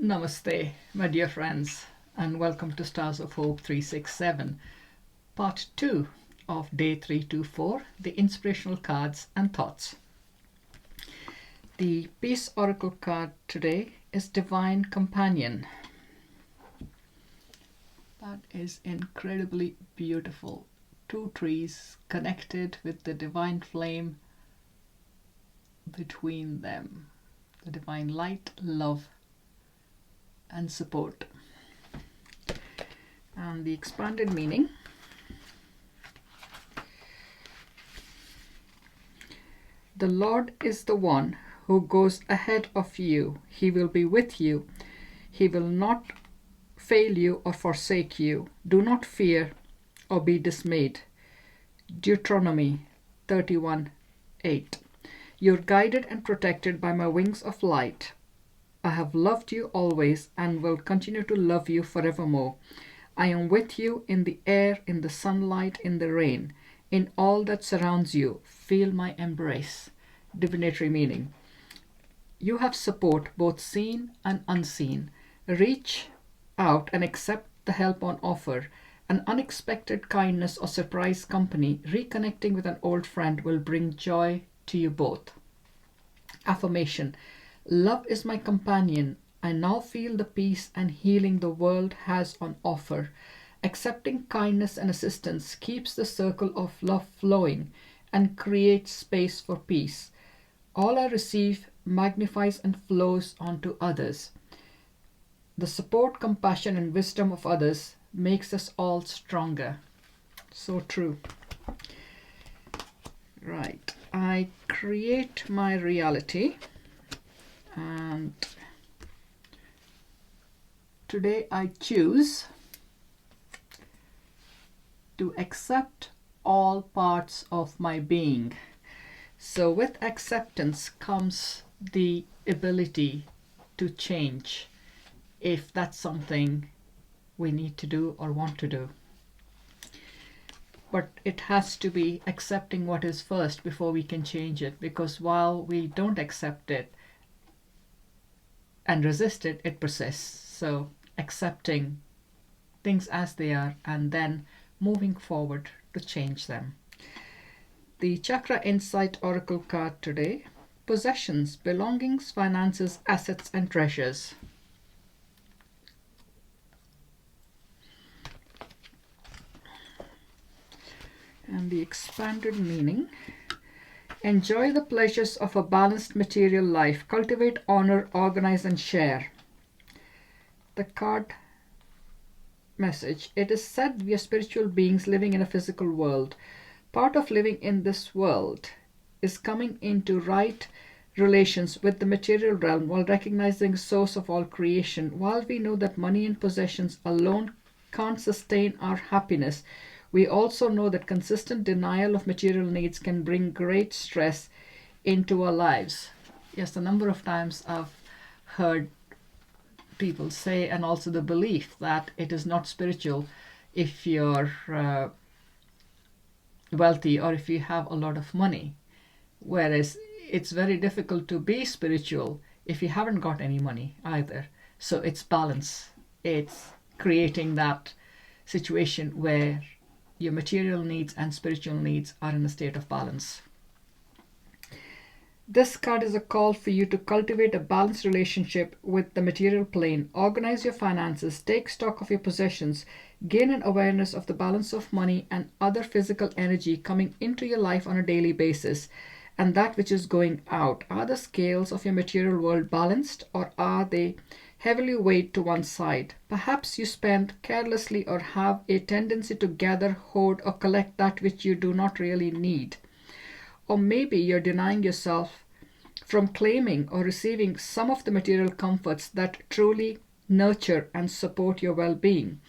Namaste, my dear friends, and welcome to Stars of Hope 367, part 2 of day 324, the inspirational cards and thoughts. The Peace Oracle card today is Divine Companion. That is incredibly beautiful. Two trees connected with the divine flame between them, the divine light, love, and support. And the expanded meaning: the Lord is the one who goes ahead of you. He will be with you. He will not fail you or forsake you. Do not fear or be dismayed. Deuteronomy 31:8. You're guided and protected by my wings of light. I have loved you always and will continue to love you forevermore. I am with you in the air, in the sunlight, in the rain, in all that surrounds you. Feel my embrace. Divinatory meaning: you have support both seen and unseen. Reach out and accept the help on offer. An unexpected kindness or surprise company, reconnecting with an old friend, will bring joy to you both. Affirmation: love is my companion. I now feel the peace and healing the world has on offer. Accepting kindness and assistance keeps the circle of love flowing and creates space for peace. All I receive magnifies and flows onto others. The support, compassion, and wisdom of others makes us all stronger. So true. Right. I create my reality, and today I choose to accept all parts of my being. So with acceptance comes the ability to change if that's something we need to do or want to do. But it has to be accepting what is first before we can change it, because while we don't accept it and resist it, it persists. So accepting things as they are and then moving forward to change them. The Chakra Insight Oracle card today: possessions, belongings, finances, assets, and treasures. And the expanded meaning: enjoy the pleasures of a balanced material life. Cultivate, honor, organize, and share. The card message: it is said we are spiritual beings living in a physical world. Part of living in this world is coming into right relations with the material realm while recognizing the source of all creation. While we know that money and possessions alone can't sustain our happiness, we also know that consistent denial of material needs can bring great stress into our lives. Yes, the number of times I've heard people say, and also the belief that it is not spiritual if you're wealthy or if you have a lot of money, whereas it's very difficult to be spiritual if you haven't got any money either. So it's balance. It's creating that situation where your material needs and spiritual needs are in a state of balance. This card is a call for you to cultivate a balanced relationship with the material plane. Organize your finances, take stock of your possessions, gain an awareness of the balance of money and other physical energy coming into your life on a daily basis and that which is going out. Are the scales of your material world balanced, or are they heavily weighed to one side? Perhaps you spend carelessly or have a tendency to gather, hoard, or collect that which you do not really need. Or maybe you're denying yourself from claiming or receiving some of the material comforts that truly nurture and support your well-being.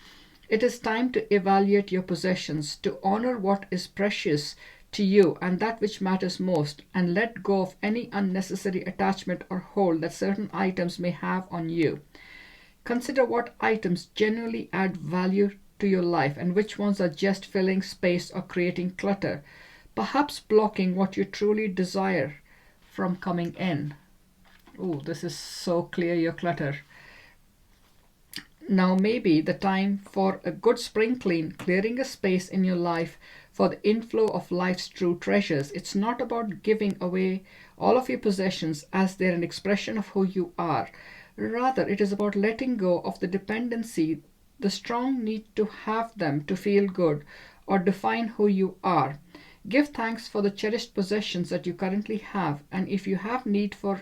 It is time to evaluate your possessions, to honor what is precious to you and that which matters most, and let go of any unnecessary attachment or hold that certain items may have on you. Consider what items genuinely add value to your life and which ones are just filling space or creating clutter, perhaps blocking what you truly desire from coming in. Oh, this is so clear, your clutter. Now may be the time for a good spring clean, clearing a space in your life for the inflow of life's true treasures. It's not about giving away all of your possessions as they're an expression of who you are. Rather, it is about letting go of the dependency, the strong need to have them to feel good or define who you are. Give thanks for the cherished possessions that you currently have, and if you have need for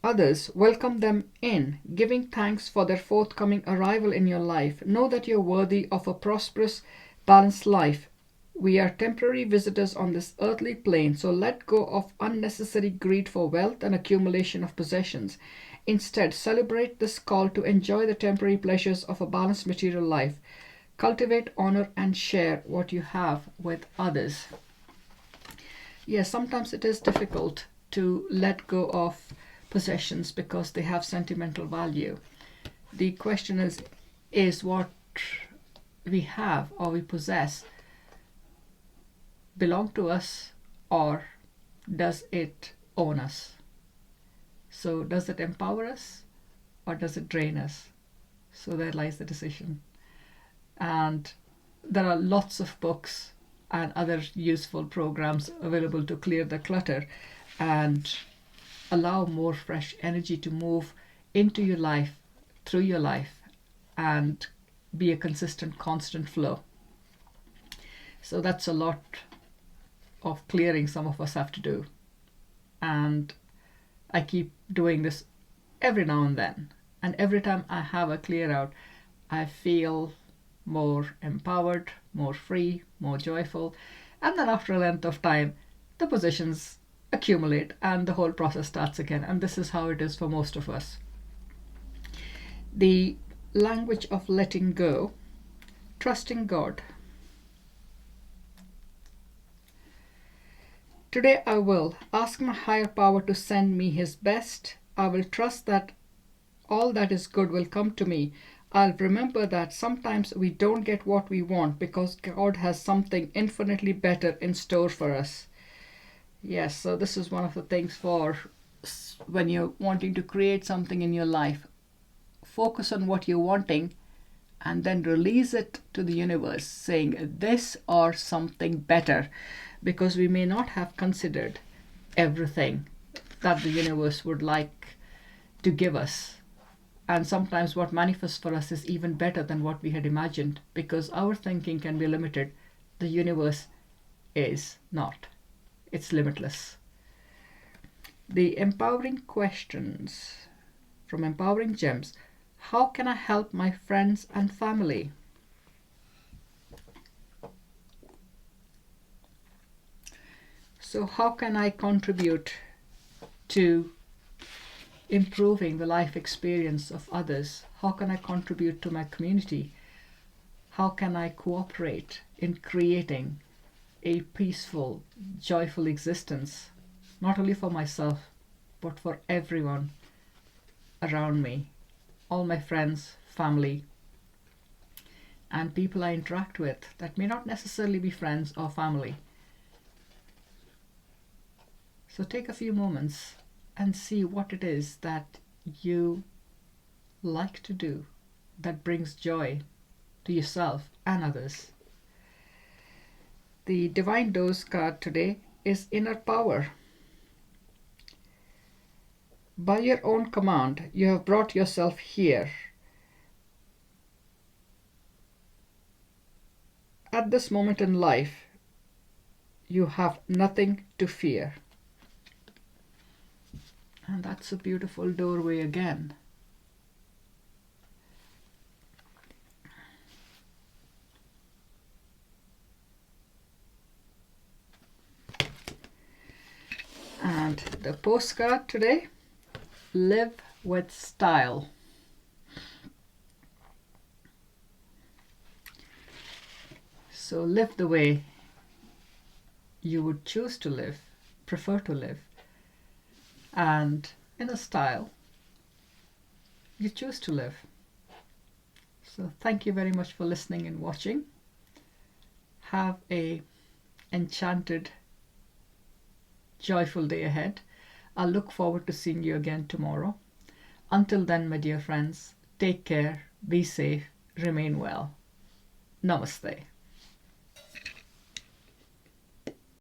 others, welcome them in, giving thanks for their forthcoming arrival in your life. Know that you're worthy of a prosperous, balanced life. We are temporary visitors on this earthly plane, so let go of unnecessary greed for wealth and accumulation of possessions. Instead, celebrate this call to enjoy the temporary pleasures of a balanced material life. Cultivate, honor, and share what you have with others. Yes, sometimes it is difficult to let go of possessions because they have sentimental value. The question is what we have or we possess belong to us, or does it own us? So does it empower us or does it drain us? So there lies the decision. And there are lots of books and other useful programs available to clear the clutter and allow more fresh energy to move into your life, through your life, and be a consistent, constant flow. So that's a lot of clearing some of us have to do. And I keep doing this every now and then. And every time I have a clear out, I feel more empowered, more free, more joyful. And then after a length of time, the possessions accumulate and the whole process starts again. And this is how it is for most of us. The language of letting go, trusting God. Today I will ask my higher power to send me his best. I will trust that all that is good will come to me. I'll remember that sometimes we don't get what we want because God has something infinitely better in store for us. Yes, so this is one of the things for when you're wanting to create something in your life. Focus on what you're wanting and then release it to the universe, saying this or something better, because we may not have considered everything that the universe would like to give us. And sometimes what manifests for us is even better than what we had imagined, because our thinking can be limited. The universe is not. It's limitless. The empowering questions from Empowering Gems. How can I help my friends and family? So how can I contribute to improving the life experience of others? How can I contribute to my community? How can I cooperate in creating a peaceful, joyful existence, not only for myself, but for everyone around me, all my friends, family, and people I interact with that may not necessarily be friends or family. So take a few moments and see what it is that you like to do that brings joy to yourself and others. The Divine Dose card today is Inner Power. By your own command, you have brought yourself here. At this moment in life, you have nothing to fear. And that's a beautiful doorway again. And the postcard today, Live with Style. So live the way you would choose to live, prefer to live, and in a style you choose to live. So thank you very much for listening and watching. Have a enchanted, joyful day ahead. I'll look forward to seeing you again tomorrow. Until then, my dear friends, take care, be safe, remain well. Namaste.